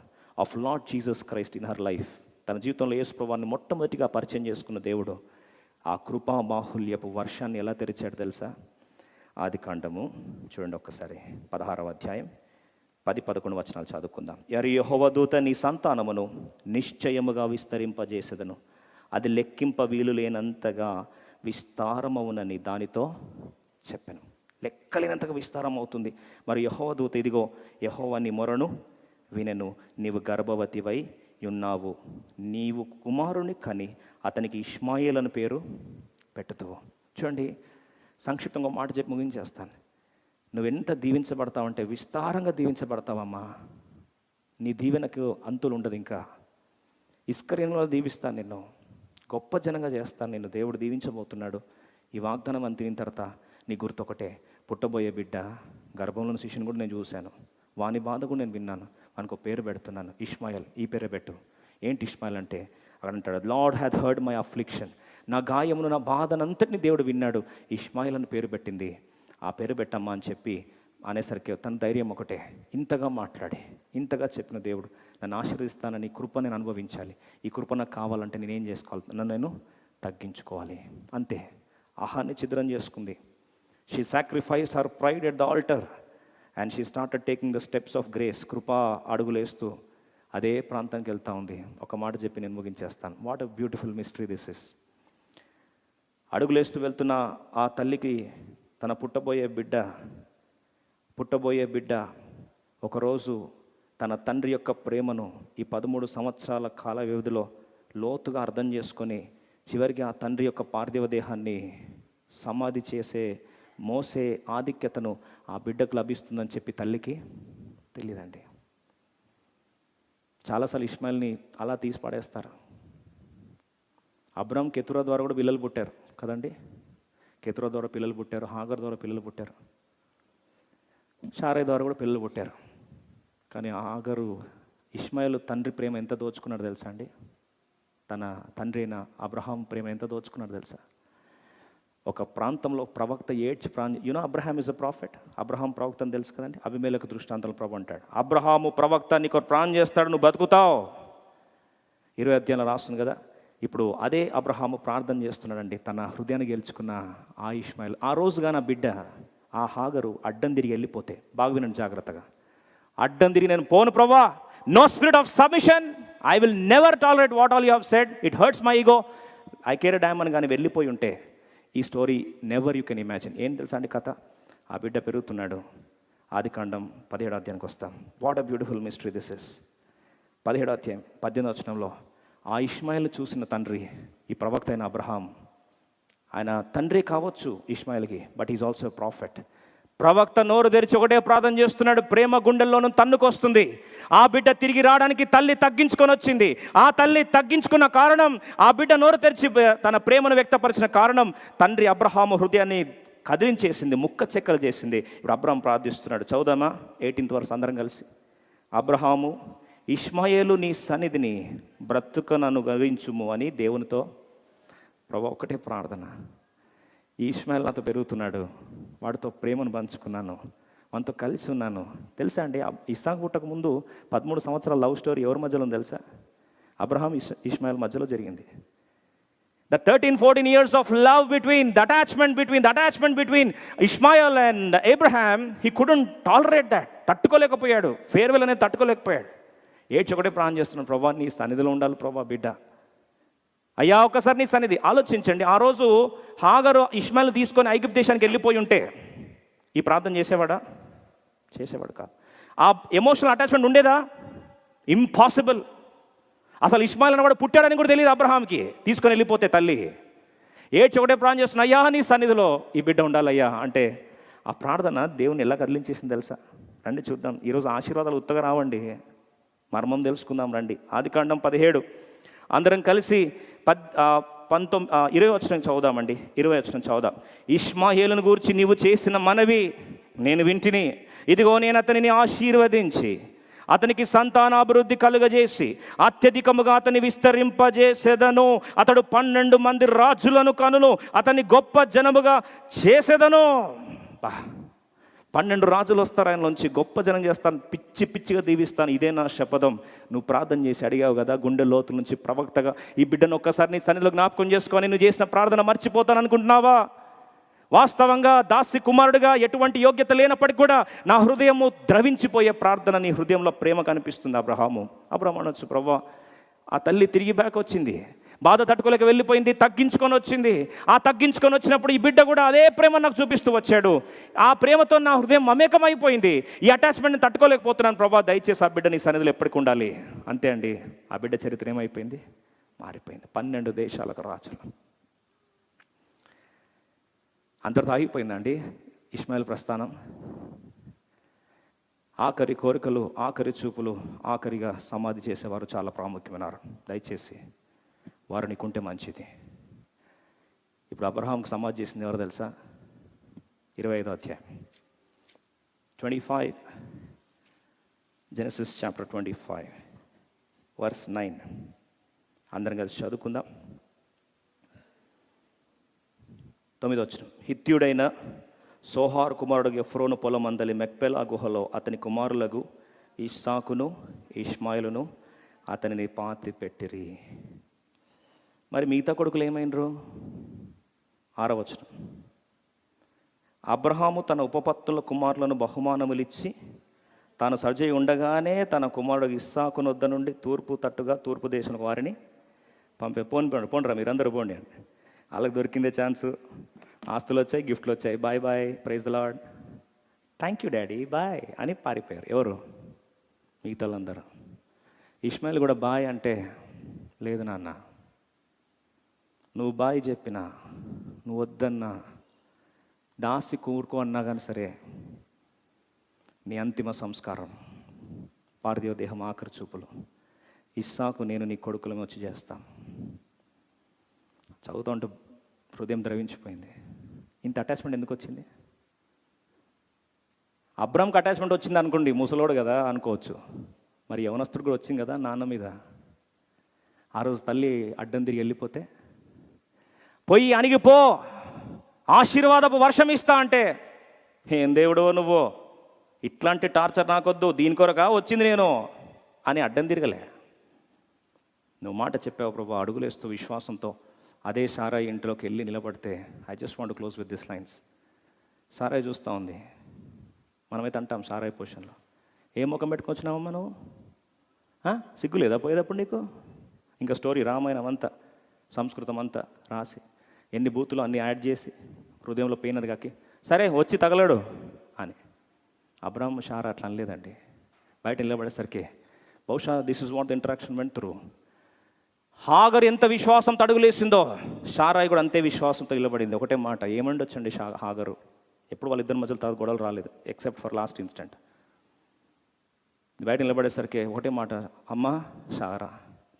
of Lord Jesus Christ in her life. తన జీవితంలో యేసు ప్రభువుని మొట్టమొదటిగా పరిచయం చేసుకున్న దేవుడు ఆ కృపా బాహుల్యపు వర్షాన్ని ఎలా తెరిచాడు తెలుసా? ఆదికాండము చూడండి ఒక్కసారి 16వ అధ్యాయం 10-11 వచనాలు చదువుకుందాం. యెహోవా దూత నీ సంతానమును నిశ్చయముగా విస్తరింపజేసేదను, అది లెక్కింప వీలు లేనంతగా విస్తారమవునని దానితో చెప్పాను. లెక్కలేనంతగా విస్తారం అవుతుంది. మరి యెహోవా దూత ఇదిగో యెహోవా నీ మొరను వినెను, నీవు గర్భవతివై ఉన్నావు, నీవు కుమారుని కని అతనికి ఇష్మాయేల్ అని పేరు పెట్టుదువు. చూడండి, సంక్షిప్తంగా మాట చెప్పి ముగించేస్తాను. నువ్వెంత దీవించబడతావంటే విస్తారంగా దీవించబడతావమ్మా. నీ దీవెనకు అంతులు ఉండదు. ఇంకా ఇస్కరియంలో దీవిస్తాను నిన్ను, గొప్ప జనంగా చేస్తాను నిన్ను. దేవుడు దీవించబోతున్నాడు. ఈ వాగ్దానం అని తినిన తర్వాత నీ గుర్తు ఒకటే, పుట్టబోయే బిడ్డ గర్భంలోని శిష్యుని కూడా నేను చూశాను, వాని బాధ కూడా నేను విన్నాను, వానికి ఒక పేరు పెడుతున్నాను, ఇష్మాయల్. ఈ పేరే పెట్టు. ఏంటి ఇష్మాయల్ అంటే అక్కడ అంటాడు, lord had heard my affliction, నా గాయమును నా బాధనంతటిని దేవుడు విన్నాడు, ఇష్మాయిల్ అని పేరు పెట్టింది, ఆ పేరు పెట్టమ్మా అని చెప్పి అనేసరికి తన ధైర్యం ఒకటే. ఇంతగా మాట్లాడి ఇంతగా చెప్పిన దేవుడు నన్ను ఆశీర్వదిస్తానని, కృప నేను అనుభవించాలి, ఈ కృప నాకు కావాలంటే నేనేం చేసుకోవాలి? నన్ను నేను తగ్గించుకోవాలి. అంతే. ఆహాన్ని ఛిద్రం చేసుకుంది. She sacrificed her pride at the altar and she started taking the steps of grace. కృపా అడుగులేస్తూ అదే ప్రాంతానికి వెళ్తూ ఉంది. ఒక మాట చెప్పి నేను ముగించేస్తాను. What a beautiful mystery this is. అడుగులేస్తూ వెళ్తున్న ఆ తల్లికి తన పుట్టబోయే బిడ్డ ఒకరోజు తన తండ్రి యొక్క ప్రేమను ఈ 13 సంవత్సరాల కాల వ్యవధిలో లోతుగా అర్థం చేసుకొని చివరికి ఆ తండ్రి యొక్క పార్థివ దేహాన్ని సమాధి మోసే ఆధిక్యతను ఆ బిడ్డకు లభిస్తుందని చెప్పి తల్లికి తెలియదండి. చాలాసార్లు ఇష్మాయిల్ని అలా తీసి పడేస్తారు. అబ్రామ్ కెతురా ద్వారా కూడా పిల్లలు పుట్టారు కదండి. కెతురా ద్వారా పిల్లలు పుట్టారు, హాగర్ ద్వారా పిల్లలు పుట్టారు, షారై ద్వారా కూడా పిల్లలు పుట్టారు. కానీ హాగరు ఇష్మాయిల్ తండ్రి ప్రేమ ఎంత దోచుకున్నాడు తెలుసా అండి? తన తండ్రి అయిన అబ్రహాం ప్రేమ ఎంత దోచుకున్నాడు తెలుసా? ఒక ప్రాంతంలో ప్రవక్త ఏడ్చి Abraham is a profit. Abraham ప్రవక్త అని తెలుసు కదండి. అభిమేలకు దృష్టాంతంలో ప్రభు అంటాడు, అబ్రహాము ప్రవక్త, నీకు ప్రాణం చేస్తాడు, నువ్వు బతుకుతావు. 20 అధ్యాయంలో రాస్తుంది కదా. ఇప్పుడు అదే అబ్రహాము ప్రార్థన చేస్తున్నాడండి, తన హృదయాన్ని గెలుచుకున్న ఆ ఇష్మాయిల్. ఆ రోజుగా నా బిడ్డ ఆ హాగరు అడ్డం తిరిగి వెళ్ళిపోతే, బాగా వినండి జాగ్రత్తగా, అడ్డం తిరిగి నేను పోను ప్రభా, no spirit of submission, I will never tolerate what all you have said, it hurts my ego, I care damn అని కానీ వెళ్ళిపోయి ఉంటే ఈ story never you can imagine. ఏం తెలుసా అండి కథ? ఆ బిడ్డ పెరుగుతున్నాడు. ఆదికాండం 17వ అధ్యాయానికి వస్తాం. What a beautiful mystery this is. 17వ అధ్యాయం 18వ వచనంలో ఆ ఇష్మాయిల్ చూసిన తండ్రి ఈ ప్రవక్త అయిన అబ్రహాం. ఆయన తండ్రి కావచ్చు ఇష్మాయిల్కి, బట్ ఈజ్ ఆల్సో ప్రాఫెట్. ప్రవక్త నోరు తెరిచి ఒకటే ప్రార్థన చేస్తున్నాడు, ప్రేమ గుండెల్లోనూ తన్నుకొస్తుంది. ఆ బిడ్డ తిరిగి రావడానికి తల్లి తగ్గించుకొని వచ్చింది. ఆ తల్లి తగ్గించుకున్న కారణం, ఆ బిడ్డ నోరు తెరిచి తన ప్రేమను వ్యక్తపరిచిన కారణం, తండ్రి అబ్రహాము హృదయాన్ని కదిలించేసింది, ముక్క చెక్కలు చేసింది. ఇప్పుడు అబ్రహాం ప్రార్థిస్తున్నాడు. చదువుదామా 18th వర్స్ అందరం కలిసి. అబ్రహాము, ఇష్మాయేలు నీ సన్నిధిని బ్రతుకను గవించుము అని దేవునితో. ప్రభు ఒకటే ప్రార్థన, ఈ ఇష్మాయేల్ నాతో పెరుగుతున్నాడు, వాడితో ప్రేమను పంచుకున్నాను, మనతో కలిసి ఉన్నాను. తెలుసా అండి, ఇస్సాకు పుట్టక ముందు 13 సంవత్సరాల లవ్ స్టోరీ ఎవరి మధ్యలో తెలుసా? అబ్రహాం ఇష్మాయేల్ మధ్యలో జరిగింది. The 13-14 years of love the attachment between Ishmael and Abraham, he couldn't tolerate that. తట్టుకోలేకపోయాడు. ఫేర్వెల్ అనేది తట్టుకోలేకపోయాడు. ఒకటే ప్రాణం చేస్తున్నాడు, ప్రభా నీ సన్నిధిలో ఉండాలి ప్రభా బిడ్డ. అయ్యా ఒకసారి నీ సన్నిధి. ఆలోచించండి, ఆ రోజు హాగరు ఇష్మాయిల్ తీసుకొని ఐగుప్తు దేశానికి వెళ్ళిపోయి ఉంటే ఈ ప్రార్థన చేసేవాడా? చేసేవాడు కాదు. ఆ ఎమోషనల్ అటాచ్మెంట్ ఉండేదా? ఇంపాసిబుల్. అసలు ఇష్మాయిల్ అన్నవాడు పుట్టాడని కూడా తెలియదు అబ్రహాంకి. తీసుకొని వెళ్ళిపోతే తల్లి ఒకటే ప్రార్థన చేస్తున్నా, అయ్యా నీ సన్నిధిలో ఈ బిడ్డ ఉండాలయ్యా అంటే ఆ ప్రార్థన దేవుని ఎలా కదిలించేసింది తెలుసా? రండి చూద్దాం. ఈరోజు ఆశీర్వాదాలు ఉత్తగా రావండి, మర్మం తెలుసుకుందాం రండి. ఆదికాండం 17 అందరం కలిసి 20 వచనం చదువుదామండి. 20 వచనం చదువుదాం. ఇష్మాయేలును గూర్చి నీవు చేసిన మనవి నేను వింటిని, ఇదిగో నేను అతనిని ఆశీర్వదించి అతనికి సంతానాభివృద్ధి కలుగజేసి అత్యధికముగా అతని విస్తరింపజేసేదను. అతడు 12 మంది రాజులను కనును, అతని గొప్ప జనముగా చేసేదను. 12 రాజులు వస్తారు ఆయనలోంచి, గొప్ప జనం చేస్తాను, పిచ్చి పిచ్చిగా దీవిస్తాను, ఇదే నా శపథం. నువ్వు ప్రార్థన చేసి అడిగావు కదా గుండె లోతు నుంచి ప్రవక్తగా, ఈ బిడ్డను ఒక్కసారి నీ సన్నిధిలో జ్ఞాపకం చేసుకొని నువ్వు చేసిన ప్రార్థన మర్చిపోతాను అనుకుంటున్నావా? వాస్తవంగా దాసి కుమారుడిగా ఎటువంటి యోగ్యత లేనప్పటికీ కూడా నా హృదయము ద్రవించిపోయే ప్రార్థన నీ హృదయంలో ప్రేమ కనిపిస్తుంది. అబ్రహాము అనొచ్చు, ప్రభా ఆ తల్లి తిరిగి బ్యాక్ వచ్చింది, బాధ తట్టుకోలేక వెళ్ళిపోయింది, తగ్గించుకొని వచ్చింది. ఆ తగ్గించుకొని వచ్చినప్పుడు ఈ బిడ్డ కూడా అదే ప్రేమ నాకు చూపిస్తూ వచ్చాడు. ఆ ప్రేమతో నా హృదయం మమేకమైపోయింది. ఈ అటాచ్మెంట్ని తట్టుకోలేకపోతున్నాను ప్రభా, దయచేసి ఆ బిడ్డ నీ సన్నిధిలో ఎప్పటికి ఉండాలి. అంతే అండి, ఆ బిడ్డ చరిత్ర ఏమైపోయింది? మారిపోయింది. 12 దేశాలకు రాజులు. అంతటితో ఆగిపోయిందండి ఇష్మాయిల్ ప్రస్థానం. ఆఖరి కోరికలు, ఆఖరి చూపులు, ఆఖరిగా సమాధి చేసేవారు చాలా ప్రాముఖ్యమైనారు. దయచేసి వారు నీకుంటే మంచిది. ఇప్పుడు అబ్రహాంకు సమాధి చేసింది ఎవరు తెలుసా? 25వ అధ్యాయం 25, జెనసిస్ చాప్టర్ 25 వర్స్ 9 అందరం కలిసి చదువుకుందాం. 9వ వచనం. హిత్యుడైన సోహార్ కుమారుడు ఎఫ్రోను పొలం అందలి మెక్పెలా గుహలో అతని కుమారులకు ఇస్సాకును ఇష్మాయిలును అతనిని పాతి పెట్టిరి. మరి మిగతా కొడుకులు ఏమైనరు? 6వ వచనం. అబ్రహాము తన ఉపపత్తుల కుమారులను బహుమానములిచ్చి తాను సజీవి ఉండగానే తన కుమారుడు ఇస్సాకును వద్ద నుండి తూర్పు దేశం వారిని పోండిరా మీరందరూ పోండి అండి. వాళ్ళకి దొరికిందే ఛాన్సు. ఆస్తులు వచ్చాయి, గిఫ్ట్లు వచ్చాయి, bye bye, praise the lord, thank you daddy, bye అని పారిపోయారు. ఎవరు? మిగతా వాళ్ళందరూ. ఇష్మాయిల్ కూడా బాయ్ అంటే, లేదు నాన్న, నువ్వు బాయ్ చెప్పినా, నువ్వు వద్దన్నా, దాసి కూరుకో అన్నా కానీ సరే, నీ అంతిమ సంస్కారం, పార్థివ దేహం ఆఖరి చూపులు, ఇస్సాకు నేను నీ కొడుకులను వచ్చి చేస్తాను. చదువుతూ ఉంటే హృదయం ద్రవించిపోయింది. ఇంత అటాచ్మెంట్ ఎందుకు వచ్చింది? అబ్రామ్కి అటాచ్మెంట్ వచ్చింది అనుకోండి, ముసలోడు కదా అనుకోవచ్చు. మరి యవనస్తుడు కూడా వచ్చింది కదా నాన్న మీద. ఆ రోజు తల్లి అడ్డం తిరిగి వెళ్ళిపోతే, పోయి అణిగిపో, ఆశీర్వాదపు వర్షం ఇస్తా అంటే, ఏం దేవుడో నువ్వు, ఇట్లాంటి టార్చర్ నాకొద్దు, దీని కొరకా వచ్చింది నేను అని అడ్డం తిరగలే. నువ్వు మాట చెప్పావు ప్రభు, అడుగులేస్తూ విశ్వాసంతో అదే సారాయి ఇంట్లోకి వెళ్ళి నిలబడితే, I just want to close with this lines. సారాయి చూస్తూ ఉంది, మనమైతే అంటాం సారాయి పొజిషన్లో, ఏ ముఖం పెట్టుకొచ్చినావమ్మా నువ్వు, సిగ్గు లేదా పోయేటప్పుడు నీకు? ఇంకా స్టోరీ రామాయణం అంతా, సంస్కృతం అంతా రాసి, ఎన్ని బూతులు అన్ని యాడ్ చేసి, హృదయంలో పెయినది కాకి, సరే వచ్చి తగలడు అని. అబ్రాహ్మ షారా అట్లా అనలేదండి. బయట నిలబడేసరికి బహుశా this is what the interaction went through. Hagar ఎంత విశ్వాసంతో అడుగులేసిందో, షారాయి కూడా అంతే విశ్వాసంతో నిలబడింది. ఒకటే మాట, ఏమండొచ్చండి హాగరు, ఎప్పుడు వాళ్ళిద్దరి మధ్యలో తర్వాత గొడవలు రాలేదు, ఎక్సెప్ట్ ఫర్ లాస్ట్ ఇన్స్టెంట్. బయట నిలబడేసరికి ఒకటే మాట, అమ్మా షారా,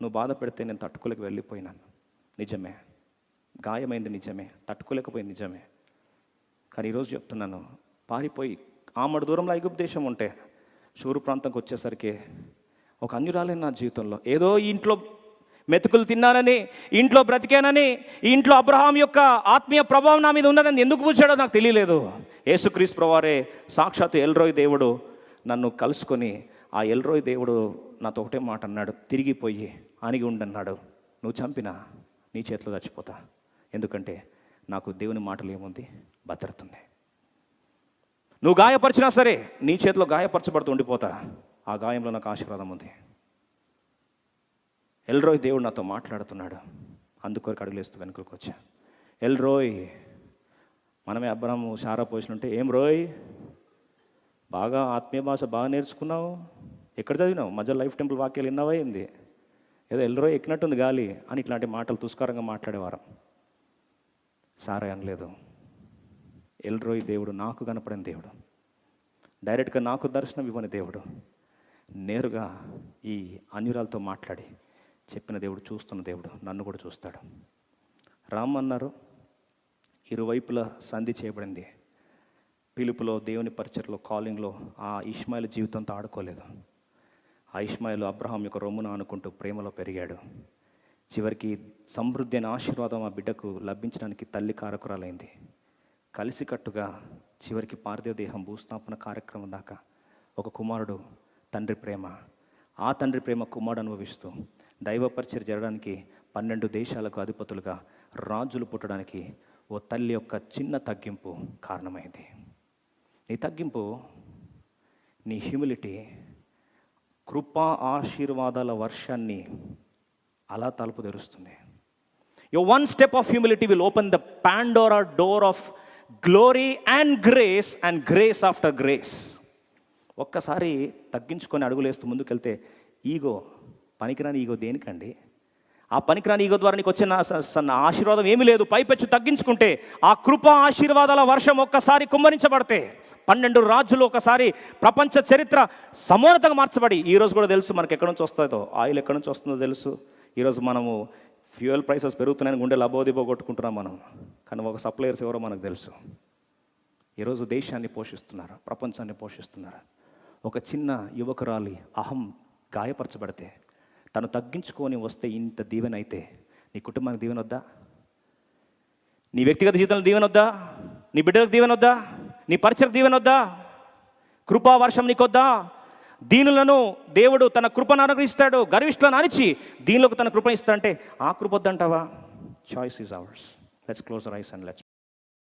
నువ్వు బాధ పెడితే నేను తట్టుకోలేక వెళ్ళిపోయినాను, నిజమే, గాయమైంది నిజమే, తట్టుకోలేకపోయింది నిజమే, కానీ ఈరోజు చెప్తున్నాను, పారిపోయి ఆమడు దూరంలో ఐగుప్తు దేశం ఉంటే షూరు ప్రాంతంకి వచ్చేసరికి ఒక అన్యురాలే నా జీవితంలో, ఏదో ఇంట్లో మెతుకులు తిన్నానని, ఇంట్లో బ్రతికానని, ఈ ఇంట్లో అబ్రహాం యొక్క ఆత్మీయ ప్రభావం నా మీద ఉన్నదని ఎందుకు పూచాడో నాకు తెలియలేదు. యేసుక్రీస్తు ప్రభువారే సాక్షాత్తు ఎల్రోయ్ దేవుడు నన్ను కలుసుకొని, ఆ ఎల్రోయ్ దేవుడు నాతో ఒకటే మాట అన్నాడు, తిరిగిపోయి అణిగి ఉండన్నాడు, నువ్వు చంపినా నీ చేతిలో చచ్చిపోతా, ఎందుకంటే నాకు దేవుని మాటలు ఏముంది, భద్రత ఉంది. నువ్వు గాయపరిచినా సరే నీ చేతిలో గాయపరచబడుతూ ఉండిపోతా, ఆ గాయంలో నాకు ఆశీర్వాదం ఉంది. ఎల్రోయ్ దేవుడు నాతో మాట్లాడుతున్నాడు, అందుకొరకు అడుగులేస్తూ వెనుకలకు వచ్చా. ఎల్రోయ్, మనమే అబ్రాహాము షారా పోసినట్టే, ఏం రోయ్ బాగా ఆత్మీయ భాష బాగా నేర్చుకున్నావు, ఎక్కడ చదివినావు, మధ్య లైఫ్ టెంపుల్ వాక్యాలు విన్నావా ఏంది, ఏదో ఎల్రోయ్ ఎక్కినట్టుంది గాలి అని ఇట్లాంటి మాటలు తుస్కారంగా మాట్లాడేవారు. సారా అనలేదు. ఎల్రోయ్ దేవుడు నాకు కనపడిన దేవుడు, డైరెక్ట్గా నాకు దర్శనం ఇవ్వని దేవుడు, నేరుగా ఈ అన్యురాలతో మాట్లాడి చెప్పిన దేవుడు, చూస్తున్న దేవుడు, నన్ను కూడా చూస్తాడు. రామన్నారు, ఇరువైపులా సంధి చేయబడింది. పిలుపులో, దేవుని పరిచర్లో, కాలింగ్లో ఆ ఇష్మాయిల్ జీవితంతో ఆడుకోలేదు. ఆ ఇష్మాయిల్ అబ్రహాం యొక్క రొమ్మున అనుకుంటూ ప్రేమలో పెరిగాడు. చివరికి సమృద్ధి అయిన ఆశీర్వాదం ఆ బిడ్డకు లభించడానికి తల్లి కారకురాలైంది. కలిసికట్టుగా చివరికి పార్థివ దేహం భూస్థాపన కార్యక్రమం దాకా ఒక కుమారుడు, తండ్రి ప్రేమ, ఆ తండ్రి ప్రేమ కుమారుడు అనుభవిస్తూ దైవ పరిచర్య జరగడానికి 12 దేశాలకు అధిపతులుగా రాజులు పుట్టడానికి ఓ తల్లి యొక్క చిన్న తగ్గింపు కారణమైంది. నీ తగ్గింపు, నీ హ్యూమిలిటీ కృపా ఆశీర్వాదాల వర్షాన్ని అలా తలుపు తెరుస్తుంది. Your one step of humility will open the Pandora door of glory and grace after grace. ఒక్కసారి తగ్గించుకొని అడుగులేస్తూ ముందుకెళ్తే, ఈగో, పనికిరాని ఈగో దేనికండి? ఆ పనికిరాని ఈగో ద్వారా నీకు వచ్చిన ఆశీర్వాదం ఏమీ లేదు. పైపెచ్చు తగ్గించుకుంటే ఆ కృపా ఆశీర్వాదాల వర్షం ఒక్కసారి కుమ్మరించబడితే 12 రాజులు ఒకసారి ప్రపంచ చరిత్ర సమూలతగా మార్చబడి, ఈరోజు కూడా తెలుసు మనకి ఎక్కడి నుంచి వస్తుందో, ఆయిల్ ఎక్కడి నుంచి వస్తుందో తెలుసు. ఈరోజు మనము ఫ్యూయల్ ప్రైసెస్ పెరుగుతున్నాయని గుండె లబోదిబో కొట్టుకుంటున్నాం మనం, కానీ ఒక సప్లయర్స్ ఎవరో మనకు తెలుసు. ఈరోజు దేశాన్ని పోషిస్తున్నారు, ప్రపంచాన్ని పోషిస్తున్నారు. ఒక చిన్న యువకురాలి అహం గాయపరచబడితే, తను తగ్గించుకొని వస్తే ఇంత దీవెన అయితే, నీ కుటుంబానికి దీవెన వద్దా? నీ వ్యక్తిగత జీవితంలో దీవెన వద్దా? నీ బిడ్డలకు దీవెన వద్దా? నీ పరిచయకు దీవెన వద్దా? కృపా వర్షం నీకొద్దా? దీనులను దేవుడు తన కృపను అనుగ్రహిస్తాడు, గర్విష్ఠులను అణిచి దీనిలోకి తన కృప ఇస్తాడంటే ఆ కృప వద్దంటావా? Choice is ours. Let's close our eyes and let's